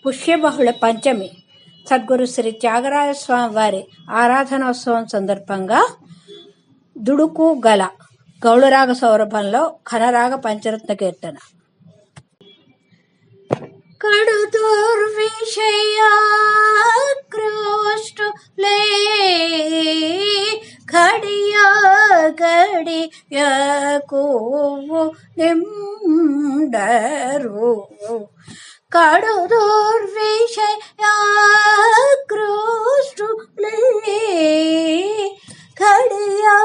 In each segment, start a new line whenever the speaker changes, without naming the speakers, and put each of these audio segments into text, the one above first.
పుష్యబహుళ పంచమి సద్గురు శ్రీ త్యాగరాజ స్వామి వారి ఆరాధనోత్సవం సందర్భంగా దుడుకు గల గౌళరాగ సౌరభంలో ఘనరాగ పంచరత్న కీర్తన. కడు దుర్విషయాకృష్టులే ఘడియా ఘడియకు నిండరు. కడు దుర్విషయాకృష్టులే ఘడియా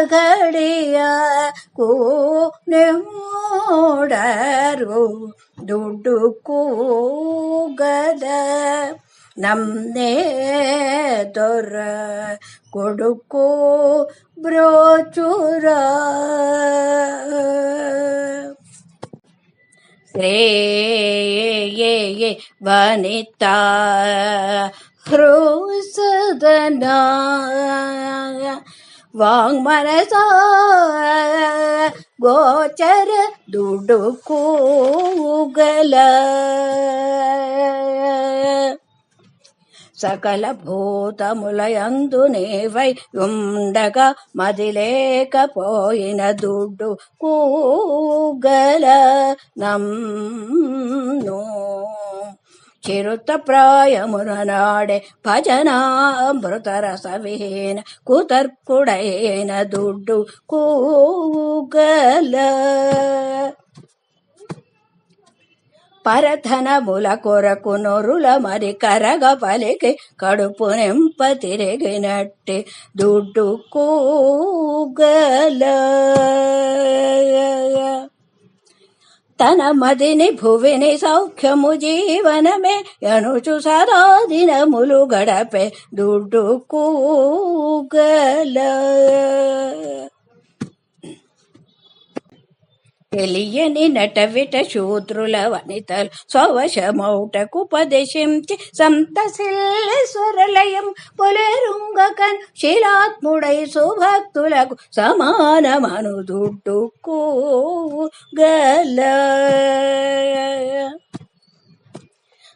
ఘడియకు నిండరు. ದುಡುಕು ಗದ ನಮ್ನೆ ದೊರ ಕೊಡುಕು ಬ್ರೋಚುರ ಶ್ರೇಯೇ ವನಿತಾ ಹೃಸದನ ವಾಂಗ್ಮನಸ ಗೋಚರ ದುಡುಕೂಗಲ సకల భూతములయందు నీవై ఉండగా మదిలేకపోయిన దుడ్డు కూగల నమ్ను. చిరుత ప్రాయమున నాడే భజనామృతరసవిహీన కుతర్కుడైన దుడ్డు కూగల. పరధనముల కొరకు నొరుల మరి కరగ పలికి కడుపు నింప తిరిగినట్టి దుడ్డు కూగల. తన మదిని భువిని సౌఖ్యము జీవనమే యనుచు సదా దినములు గడపే దుడ్డు కూగల. తెలియని నటవిట శూద్రుల వనితలు స్వవశమౌటకుపదేశించి సంతశిల్లేశ్వరలయం పొలెరుంగకన్ శీలాత్ముడై సుభక్తులకు సమానమను దుడ్డు కూగల.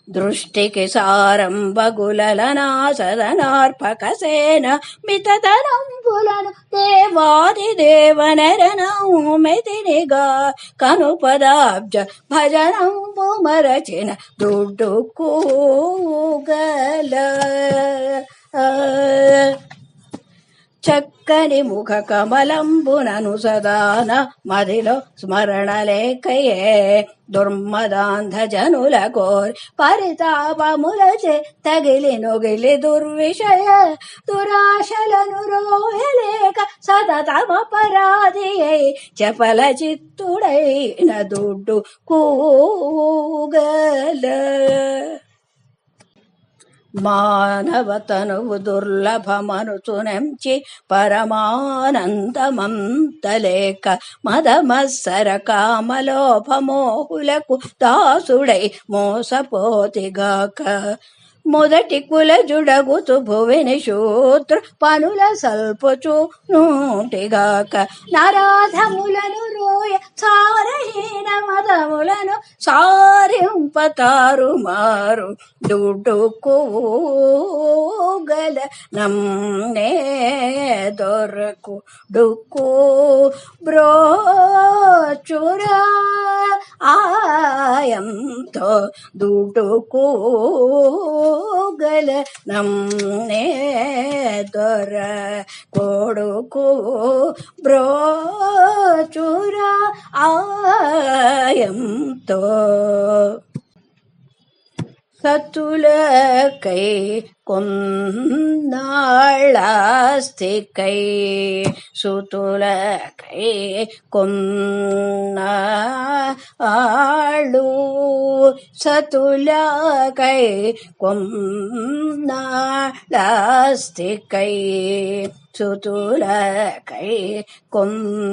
దృష్టికి సారంబగులనాసదనార్పకసేన మితతనంబులను దేవాది దేవనరనౌమెదినిగా కనుపదాబ్జ భజనంబు మరచిన దుడ్డు కూగల. చక్కని ముఖ కమలంబునను సదాన మదిలో స్మరణలేకయే దుర్మదాంధ జనుల కోరి పరితాపములచే తగిలి నొగిలి దుర్విషయ దురాశలను రోయలేక సతతమపరాధి అయి చపల చిత్తుడైన దుడ్డు కూగల. మానవతనువు దుర్లభమనుచునెంచి పరమానందమంతలేక మదమత్సర కామలోభమోహులకు దాసుడై మోసపోతిగాక. మొదటి కుల జుడగుతు భువిని శూద్ర పనుల సల్పుచు నూటిగాక. నరాధములను రోయ సారహీన మదములను సారింపతారు మారు దుడ్డు కూగల. నమ్నే దొరకు డుక్కు బ్రోచురా ఆయంతో దుడ్డు కూగల. నమ్నే దొర కొడుకు బ్రోచురా ఆయంతో. సతులకై కొన్నాళ్ళాస్తికై సుతులకై కొన్నాళ్ళు. సతులకై కొన్నాళ్ళాస్తికై సుతులకై కొన్నాళ్ళు.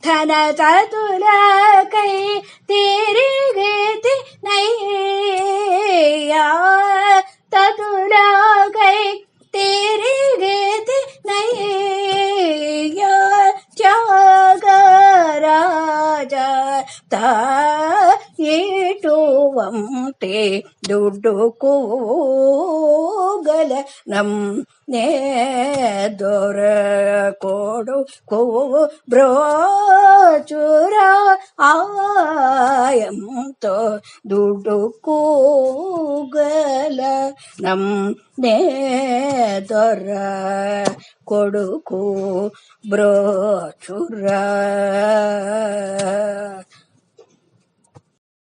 ధన తతులకై తిరిగితి నయ్యా తతులకై తిరిగితి నయ్యా త్యాగరాజ ఇటువంటి దుడ్డుకు గల నే దొరకొడుకు బ్రోచురా ఆయంతో దుడ్డుకు గల నే దొర కొడుకు బ్రోచురా.